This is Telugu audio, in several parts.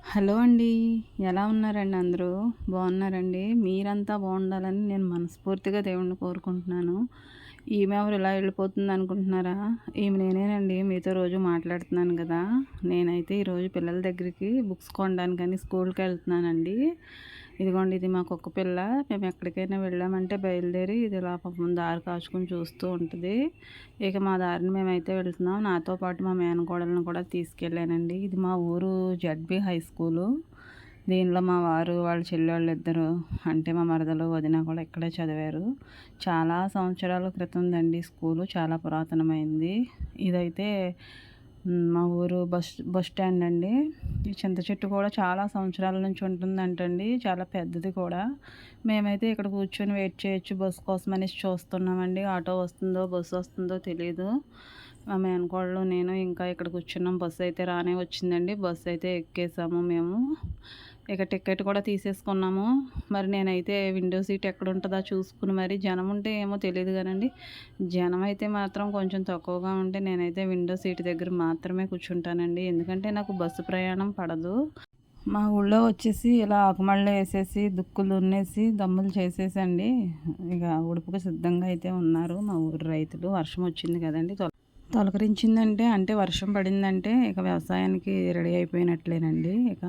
హలో అండి. ఎలా ఉన్నారండి అందరూ? బాగున్నారండి? మీరంతా బాగుండాలని నేను మనస్ఫూర్తిగా దేవుడిని కోరుకుంటున్నాను. ఈమె ఎవరు ఇలా వెళ్ళిపోతుంది అనుకుంటున్నారా? ఈమె నేనేనండి. మీతో రోజు మాట్లాడుతున్నాను కదా! నేనైతే ఈరోజు పిల్లల దగ్గరికి బుక్స్ కొనడానికని స్కూల్‌కి వెళ్తున్నానండి. ఇదిగోండి ఇది మా కుక్క పిల్ల. మేము ఎక్కడికైనా వెళ్ళామంటే బయలుదేరి ఇది ఇలా పాపం దారి కాచుకొని చూస్తూ ఉంటది. ఇక మా దారిన మేమైతే వెళ్తున్నాం. నాతో పాటు మా మేనకోడలను కూడా తీసుకెళ్ళానండి. ఇది మా ఊరు జెడ్బీ హై స్కూలు. దీనిలో మా వారు, వాళ్ళ చెల్లోళ్ళిద్దరూ అంటే మా మరదలు, వదిన కూడా ఇక్కడే చదివారు. చాలా సంవత్సరాల క్రితందండి స్కూలు. చాలా పురాతనమైంది. ఇదైతే మా ఊరు బస్ స్టాండ్ అండి. ఈ చింత చెట్టు కూడా చాలా సంవత్సరాల నుంచి ఉంటుందంటండి. చాలా పెద్దది కూడా. మేమైతే ఇక్కడ కూర్చొని వెయిట్ చేయొచ్చు బస్సు కోసం అనేసి చూస్తున్నామండి. ఆటో వస్తుందో, బస్సు వస్తుందో తెలీదు. మా మేనకోడలు, నేను ఇంకా ఇక్కడ కూర్చున్నాం. బస్సు అయితే రానే వచ్చిందండి. బస్సు అయితే ఎక్కేసాము మేము. ఇక టికెట్ కూడా తీసేసుకున్నాము. మరి నేనైతే విండో సీట్ ఎక్కడుంటదా చూసుకుని మరి జనం ఉంటే ఏమో తెలీదు గానండి. జనం అయితే మాత్రం కొంచెం తక్కువగా ఉంటే నేనైతే విండో సీట్ దగ్గర మాత్రమే కూర్చుంటానండి. ఎందుకంటే నాకు బస్సు ప్రయాణం పడదు. మా ఊళ్ళో వచ్చేసి ఇలా ఆకుమళ్ళు వేసేసి, దుక్కులు దున్నేసి, దమ్ములు చేసేసండి ఇక ఉడుపుకు సిద్ధంగా అయితే ఉన్నారు మా ఊరు రైతులు. వర్షం వచ్చింది కదండీ! తొలకరించిందంటే అంటే వర్షం పడిందంటే ఇక వ్యవసాయానికి రెడీ అయిపోయినట్లేనండి. ఇక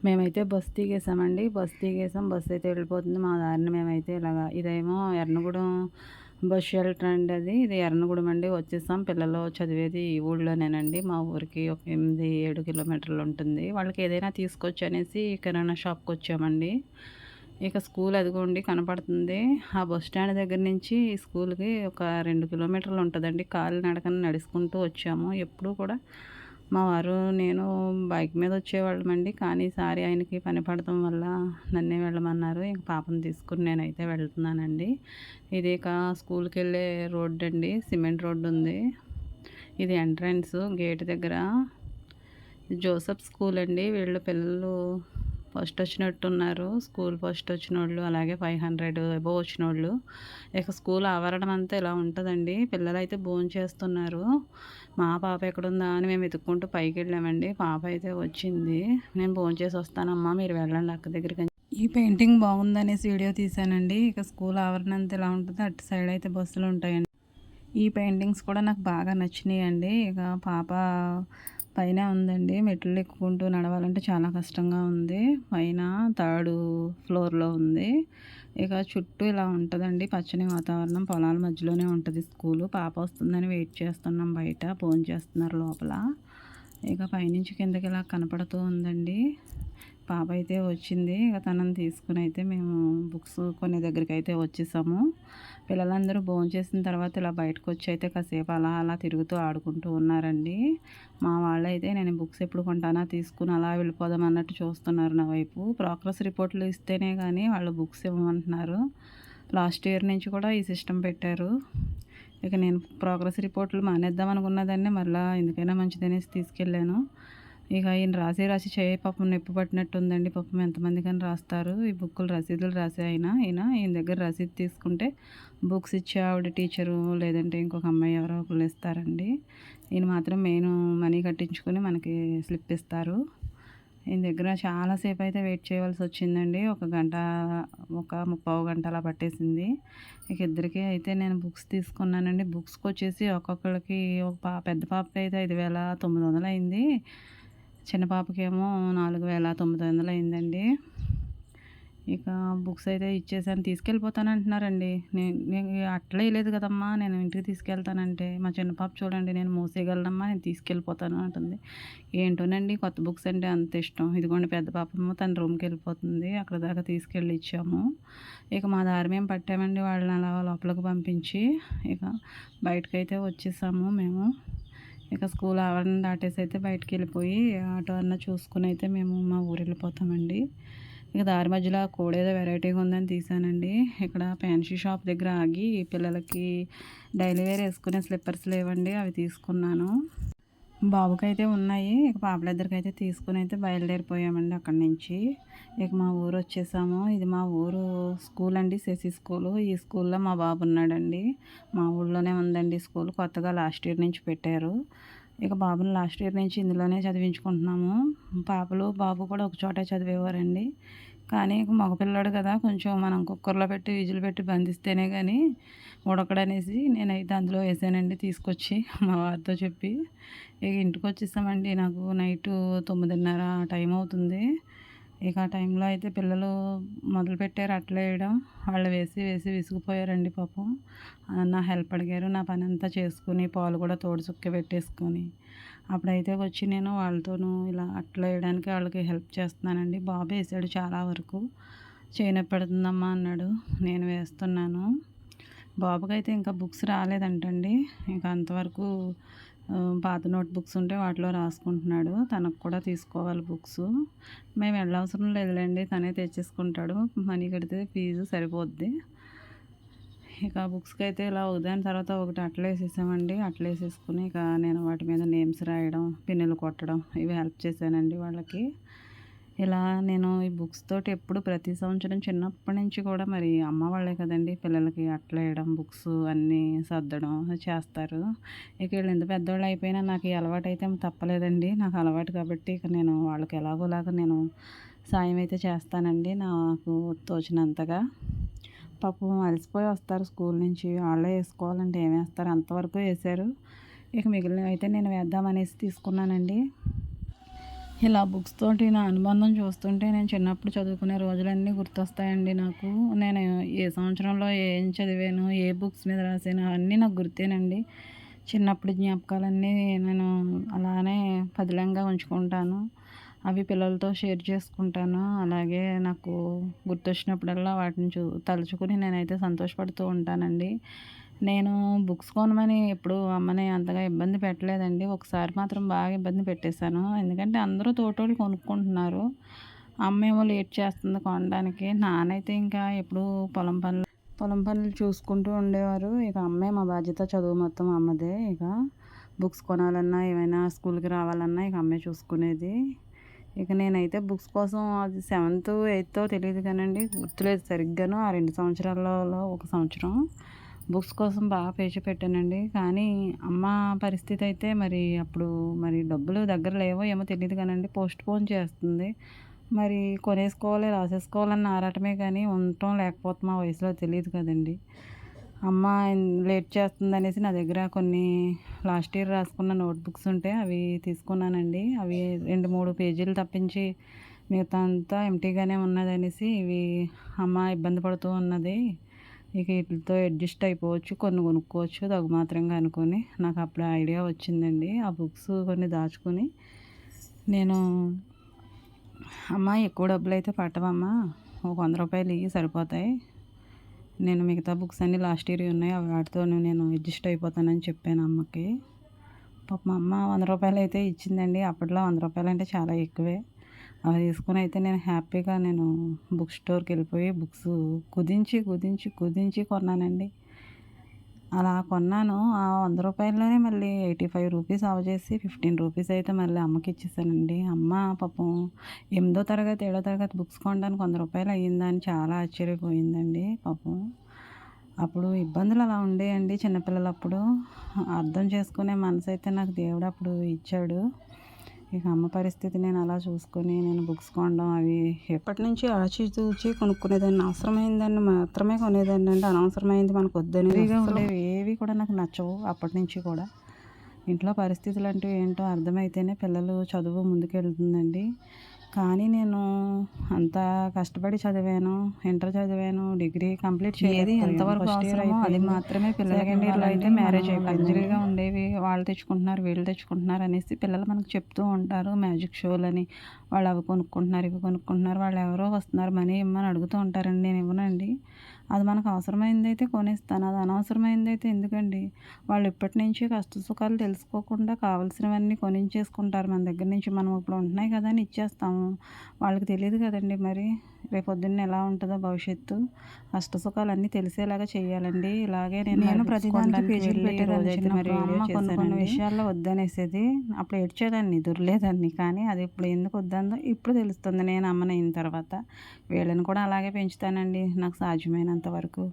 మేమైతే బస్ దిగేసామండి. బస్ దిగేసాం. బస్ అయితే వెళ్ళిపోతుంది. మా దారిన మేమైతే ఇలాగా ఇదేమో ఎర్నగూడెం బస్ షెల్టర్ అండి అది. ఇది ఎర్నగూడెం అండి. వచ్చేసాం. పిల్లలు చదివేది ఈ ఊళ్ళోనేనండి. మా ఊరికి ఒక 8, 7 కిలోమీటర్లు ఉంటుంది. వాళ్ళకి ఏదైనా తీసుకొచ్చి అనేసి కిరాణా షాప్‌కి వచ్చామండి. ఇక స్కూల్ అదిగోండి కనపడుతుంది. ఆ బస్ స్టాండ్ దగ్గర నుంచి స్కూల్‌కి ఒక 2 కిలోమీటర్లు ఉంటదండి. కాలినడకన నడుచుకుంటూ వచ్చాము. ఎప్పుడూ కూడా మా వారు, నేను బైక్ మీద వచ్చేవాళ్ళమండి. కానీ ఈసారి ఆయనకి పని పడటం వల్ల నన్నే వెళ్ళమన్నారు. ఇంక పాపను తీసుకొని నేనైతే వెళ్తున్నానండి. ఇది ఇక స్కూల్‌కెళ్ళే రోడ్డండి. సిమెంట్ రోడ్డుంది. ఇది ఎంట్రన్స్ గేట్ దగ్గర. జోసెఫ్ స్కూల్ అండి. వీళ్ళు పిల్లలు ఫస్ట్ వచ్చినట్టున్నారు. స్కూల్ ఫస్ట్ వచ్చినోళ్ళు, అలాగే 500 అబోవ్ వచ్చినోళ్ళు. ఇక స్కూల్ ఆవరణం అంతా ఇలా ఉంటదండి. పిల్లలైతే భోంచేస్తున్నారు. మా పాప ఎక్కడుందా అని మేము వెతుక్కుంటూ పైకెళ్ళామండి. పాప అయితే వచ్చింది. నేను భోంచేసి వస్తానమ్మా మీరు వెళ్ళండి అక్క దగ్గరికి అని. ఈ పెయింటింగ్ బాగుందనేసి వీడియో తీశానండి. ఇక స్కూల్ ఆవరణ అంతా ఇలా ఉంటుంది. అటు సైడ్ అయితే బస్సులు ఉంటాయండి. ఈ పెయింటింగ్స్ కూడా నాకు బాగా నచ్చినాయండి. ఇక పాప పైన ఉందండి. మెట్లు ఎక్కుకుంటూ నడవాలంటే చాలా కష్టంగా ఉంది. పైన థర్డ్ ఫ్లోర్‌లో ఉంది. ఇక చుట్టూ ఇలా ఉంటదండి. పచ్చని వాతావరణం. పొలాల మధ్యలోనే ఉంటది స్కూలు. పాప వస్తుందని వెయిట్ చేస్తున్నాం బయట. భోంచేస్తున్నారు లోపల. ఇక పైనుంచి కిందకి ఇలా కనపడుతూ ఉందండి. పాప అయితే వచ్చింది. ఇక తనని తీసుకొని అయితే మేము బుక్స్ కొనే దగ్గరికైతే వచ్చేసాము. పిల్లలందరూ భోంచేసిన తర్వాత ఇలా బయటకొచ్చి అయితే కాసేపు అలా అలా తిరుగుతూ ఆడుకుంటూ ఉన్నారండి. మా వాళ్ళైతే నేను బుక్స్ ఎప్పుడు కొంటానా తీసుకుని అలా వెళ్ళిపోదాం అన్నట్టు చూస్తున్నారు నా వైపు. ప్రోగ్రెస్ రిపోర్ట్‌లు ఇస్తేనే గానీ వాళ్ళు బుక్స్ ఇవ్వమంటున్నారు. లాస్ట్ ఇయర్ నుంచి కూడా ఈ సిస్టమ్ పెట్టారు. ఇక నేను ప్రోగ్రెస్ రిపోర్ట్‌లు మానేద్దాం అనుకున్నదాన్ని మళ్ళా ఎందుకైనా మంచిదనేసి తీసుకెళ్ళాను. ఇక ఈయన రాసి రాసి చేయి పాపం నొప్పి పట్టినట్టుందండి. పాపం ఎంతమందికని రాస్తారు. ఈ బుక్కులు రసీదులు రాసే ఈయన దగ్గర రసీదు తీసుకుంటే బుక్స్ ఇచ్చే ఆవిడ టీచరు లేదంటే ఇంకొక అమ్మాయి ఎవరో ఒకళ్ళు ఇస్తారండి. ఈయన మాత్రం మెయిన్ మనీ కట్టించుకొని మనకి స్లిప్ ఇస్తారు. ఈయన దగ్గర చాలాసేపు అయితే వెయిట్ చేయవలసి వచ్చిందండి. ఒక గంట, ఒక ముప్పావు గంట అలా పట్టేసింది. ఇక ఇద్దరికీ అయితే నేను బుక్స్ తీసుకున్నానండి. బుక్స్‌కొచ్చేసి ఒక్కొక్కళ్ళకి ఒక పెద్ద పాపకి అయితే 5,900 అయింది. చిన్న పాపకేమో 4,900 అయిందండి. ఇక బుక్స్ అయితే ఇచ్చేసాను. తీసుకెళ్ళిపోతానంటున్నారండి. నేను అట్లే లేదు కదమ్మా! నేను ఇంటికి తీసుకెళ్తానంటే, మా చిన్న పాప చూడండి నేను మోసేయగలనమ్మా నేను తీసుకెళ్ళిపోతాను అంటుంది. ఏంటోనండి కొత్త బుక్స్ అంటే అంత ఇష్టం. ఇదిగోండి పెద్ద పాపేమో తన రూమ్‌కెళ్ళిపోతుంది. అక్కడి దాకా తీసుకెళ్ళి ఇచ్చాము. ఇక మా దారి మేము పట్టామండి వాళ్ళని అలా లోపలికి పంపించి. ఇక బయటకైతే వచ్చేసాము మేము. ఇక స్కూల్ ఆవరణ దాటేసి అయితే బయటికెళ్ళిపోయి ఆటో అన్నా చూసుకొని అయితే మేము మా ఊరెళ్ళిపోతామండి. ఇక దారి మధ్యలో ఆ కోడేదో వెరైటీగా ఉందని తీశానండి. ఇక్కడ ఫ్యాన్సీ షాప్ దగ్గర ఆగి పిల్లలకి డైలీ వేర్ ఏసుకునే స్లిప్పర్స్ లేవండి అవి తీసుకున్నాను. బాబుకైతే ఉన్నాయి. ఇక పాపలిద్దరికైతే తీసుకొని అయితే బయలుదేరిపోయామండి అక్కడి నుంచి. ఇక మా ఊరొచ్చేసాము. ఇది మా ఊరు స్కూల్ అండి. శశి స్కూలు. ఈ స్కూల్‌లో మా బాబు ఉన్నాడండి. మా ఊళ్ళోనే ఉందండి స్కూల్. కొత్తగా లాస్ట్ ఇయర్ నుంచి పెట్టారు. ఇక బాబుని లాస్ట్ ఇయర్ నుంచి ఇందులోనే చదివించుకుంటున్నాము. పాపలు, బాబు కూడా ఒక చోటే చదివేవారండి. కానీ మగపిల్లాడు కదా, కొంచెం మనం కుక్కర్లో పెట్టి విజిల్ పెట్టి బంధిస్తేనే కానీ ఉడకడనేసి నేనైతే అందులో వేసానండి తీసుకొచ్చి మా వారితో చెప్పి. ఇక ఇంటికి వచ్చేసామండి. నాకు నైటు 9:30 టైం అవుతుంది. ఇక ఆ టైంలో అయితే పిల్లలు మొదలుపెట్టారు అట్లేయడం. వాళ్ళు వేసి వేసి విసిగిపోయారండి పాపం. నా హెల్ప్ అడిగారు. నా పని అంతా చేసుకుని పాలు కూడా తోడు చుక్క పెట్టేసుకొని అప్పుడైతే వచ్చి నేను వాళ్ళతోనూ ఇలా అట్లేయడానికి వాళ్ళకి హెల్ప్ చేస్తున్నానండి. బాబు వేసాడు చాలా వరకు. చేయనొప్పి పెడుతుందమ్మా అన్నాడు. నేను వేస్తున్నాను. బాబుకైతే ఇంకా బుక్స్ రాలేదంటండి. ఇంకా అంతవరకు పాత నోట్ బుక్స్ ఉంటే వాటిలో రాసుకుంటున్నాడు. తనకు కూడా తీసుకోవాలి బుక్స్. మేము వెళ్ళవసరం లేదులేండి, తనే తెచ్చేసుకుంటాడు. మనీ కడితే ఫీజు సరిపోద్ది. ఇక బుక్స్కి అయితే ఇలా ఒకదాని తర్వాత ఒకటి అట్లేసేసామండి. అట్లేసేసుకుని ఇక నేను వాటి మీద నేమ్స్ రాయడం, పిన్నులు కొట్టడం ఇవి హెల్ప్ చేశానండి వాళ్ళకి. ఇలా నేను ఈ బుక్స్ తోటి ఎప్పుడు ప్రతి సంవత్సరం చిన్నప్పటి నుంచి కూడా మరి అమ్మ వాళ్ళే కదండి పిల్లలకి అట్లేయడం, బుక్స్ అన్నీ సర్దడం చేస్తారు. ఇక వీళ్ళు ఎంత పెద్దవాళ్ళు అయిపోయినా నాకు ఈ అలవాటు అయితే తప్పలేదండి. నాకు అలవాటు కాబట్టి ఇక నేను వాళ్ళకి ఎలాగోలాగా నేను సాయం అయితే చేస్తానండి నాకు తోచినంతగా. పాపం అలసిపోయి వస్తారు స్కూల్ నుంచి, వాళ్ళే వేసుకోవాలంటే ఏం వేస్తారు, అంతవరకు వేశారు. ఇక మిగిలినవి అయితే నేను వేద్దామనేసి తీసుకున్నానండి. ఇలా బుక్స్ తోటి నా అనుబంధం చూస్తుంటే నేను చిన్నప్పుడు చదువుకునే రోజులన్నీ గుర్తొస్తాయండి నాకు. నేను ఏ సంవత్సరంలో ఏం చదివాను, ఏ బుక్స్ మీద రాసాను అవన్నీ నాకు గుర్తేనండి. చిన్నప్పుడు జ్ఞాపకాలన్నీ నేను అలానే పదిలంగా ఉంచుకుంటాను. అవి పిల్లలతో షేర్ చేసుకుంటాను. అలాగే నాకు గుర్తొచ్చినప్పుడల్లా వాటిని తలుచుకుని నేనైతే సంతోషపడుతూ ఉంటానండి. నేను బుక్స్ కొనమని ఎప్పుడు అమ్మని అంతగా ఇబ్బంది పెట్టలేదండి. ఒకసారి మాత్రం బాగా ఇబ్బంది పెట్టేశాను. ఎందుకంటే అందరూ తోటోళ్ళు కొనుక్కుంటున్నారు. అమ్మేమో లేట్ చేస్తుంది కొనడానికి. నాన్నైతే ఇంకా ఎప్పుడూ పొలం పనులు చూసుకుంటూ ఉండేవారు. ఇక అమ్మే మా బాధ్యత, చదువు మొత్తం అమ్మదే. ఇక బుక్స్ కొనాలన్నా ఏమైనా స్కూల్కి రావాలన్నా ఇక అమ్మే చూసుకునేది. ఇక నేనైతే బుక్స్ కోసం అది 7th, 8th తెలియదు కానండి, గుర్తులేదు సరిగ్గాను. ఆ 2 సంవత్సరాలలో ఒక సంవత్సరం బుక్స్ కోసం బాగా పేచి పెట్టానండి. కానీ అమ్మ పరిస్థితి అయితే మరి అప్పుడు మరి డబ్బులు దగ్గర లేవో ఏమో తెలియదు కానండి, పోస్ట్‌పోన్ చేస్తుంది. మరి కొనేసుకోవాలి, రాసేసుకోవాలన్న ఆరాటమే కానీ ఉండటం లేకపోతే ఆ వయసులో తెలియదు కదండి. అమ్మ లేట్ చేస్తుందనేసి నా దగ్గర కొన్ని లాస్ట్ ఇయర్ రాసుకున్న నోట్ బుక్స్ ఉంటే అవి తీసుకున్నానండి. అవి 2, 3 పేజీలు తప్పించి మిగతా అంతా ఎంప్టీగానే ఉన్నదనేసి ఇవి అమ్మ ఇబ్బంది పడుతూ ఉన్నది. ఇక వీటితో అడ్జస్ట్ అయిపోవచ్చు, కొన్ని కొనుక్కోవచ్చు తగుమాత్రంగా అనుకొని నాకు అప్పుడు ఐడియా వచ్చిందండి. ఆ బుక్స్ కొన్ని దాచుకుని నేను, అమ్మ ఎక్కువ డబ్బులు అయితే పట్టవమ్మా, ఒక 100 రూపాయలు ఇవి సరిపోతాయి, నేను మిగతా బుక్స్ అన్నీ లాస్ట్ ఇయర్ ఉన్నాయి వాటితో నేను అడ్జస్ట్ అయిపోతానని చెప్పాను అమ్మకి. పాపం అమ్మ 100 రూపాయలు అయితే ఇచ్చిందండి. అప్పట్లో 100 రూపాయలు అంటే చాలా ఎక్కువే. అవి తీసుకొని అయితే నేను హ్యాపీగా బుక్ స్టోర్కి వెళ్ళిపోయి బుక్స్ కుదించి కొన్నానండి. అలా కొన్నాను. ఆ 100 రూపాయల్లోనే మళ్ళీ 85 రూపీస్ అవజేసి 15 రూపీస్ అయితే మళ్ళీ అమ్మకి ఇచ్చేసానండి. అమ్మ పాపం 8వ తరగతి, 7వ తరగతి బుక్స్ కొనడానికి 100 రూపాయలు అయ్యిందని చాలా ఆశ్చర్యపోయిందండి పాపం. అప్పుడు ఇబ్బందులు అలా ఉండేయండి చిన్నపిల్లలప్పుడు. అర్థం చేసుకునే మనసు అయితే నాకు దేవుడు అప్పుడు ఇచ్చాడు. ఇక అమ్మ పరిస్థితి నేను అలా చూసుకొని నేను బుక్స్ కొనడం అవి ఎప్పటి నుంచి ఆచితూచి కొనుక్కునేదాన్ని. అవసరమైందాన్ని మాత్రమే కొనేదాన్ని అండి. అనవసరమైంది మనకు వద్దనేవిగా ఉండేవి ఏవి కూడా నాకు నచ్చవు అప్పటి నుంచి కూడా. ఇంట్లో పరిస్థితులు అంటూ ఏంటో అర్థమైతేనే పిల్లలు చదువు ముందుకెళ్తుందండి. కానీ నేను అంత కష్టపడి చదివాను, ఇంటర్ చదివాను, డిగ్రీ కంప్లీట్ చేయలేదు. ఎంతవరకు అవసరమో అది మాత్రమే పిల్లలకి. సెకండ్ ఇయర్లో అయితే మ్యారేజ్ అయిపోయింది. లగ్జరీగా ఉండేవి వాళ్ళు తెచ్చుకుంటున్నారు, వీళ్ళు తెచ్చుకుంటున్నారు అనేసి పిల్లలు మనకు చెప్తూ ఉంటారు. మ్యాజిక్ షోలని వాళ్ళు అవి కొనుక్కుంటున్నారు, ఇవి కొనుక్కుంటున్నారు, వాళ్ళు ఎవరో వస్తున్నారు మనీ ఇమ్మని అడుగుతూ ఉంటారండి. నేను ఇవ్వనండి. అది మనకు అవసరమైంది అయితే కొనేస్తాను, అది అనవసరమైంది అయితే ఎందుకండి. వాళ్ళు ఇప్పటి నుంచి కష్ట సుఖాలు తెలుసుకోకుండా కావాల్సినవన్నీ కొనించేసుకుంటారు మన దగ్గర నుంచి. మనం ఇప్పుడు ఉంటున్నాయి కదా అని ఇచ్చేస్తాము. వాళ్ళకి తెలియదు కదండి మరి రేపొద్దున్న ఎలా ఉంటుందో భవిష్యత్తు. కష్ట సుఖాలు అన్నీ తెలిసేలాగా చేయాలండి. ఇలాగే నేను ప్రతిదానికి పేజీలు పెట్టేదాన్ని. మరి అమ్మ కొన్ని విషయాల్లో వద్దనేసేది. అప్పుడు ఏడ్చేదాన్ని, దొరలేదాన్ని. కానీ అది ఇప్పుడు ఎందుకు వద్దందో ఇప్పుడు తెలుస్తుంది నేను అమ్మనైన తర్వాత. వీళ్ళని కూడా అలాగే పెంచుతానండి నాకు సాధ్యమైనంత వరకు.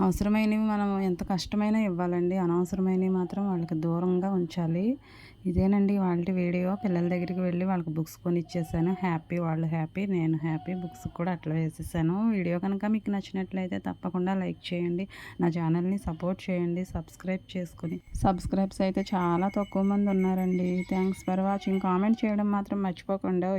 అవసరమైనవి మనం ఎంత కష్టమైనా ఇవ్వాలండి. అనవసరమైనవి మాత్రం వాళ్ళకి దూరంగా ఉంచాలి. ఇదేనండి ఇవాల్టి వీడియో. పిల్లల దగ్గరికి వెళ్ళి వాళ్ళకి బుక్స్ కొనిచ్చేసాను. హ్యాపీ, వాళ్ళు హ్యాపీ, నేను హ్యాపీ. బుక్స్ కూడా అట్లా వేసేసాను. వీడియో కనుక మీకు నచ్చినట్లయితే తప్పకుండా లైక్ చేయండి. నా ఛానల్ని సపోర్ట్ చేయండి. సబ్స్క్రైబ్ చేసుకుని. సబ్స్క్రైబ్స్ అయితే చాలా తక్కువ మంది ఉన్నారండి. Thanks for watching. కామెంట్ చేయడం మాత్రం మర్చిపోకుండా.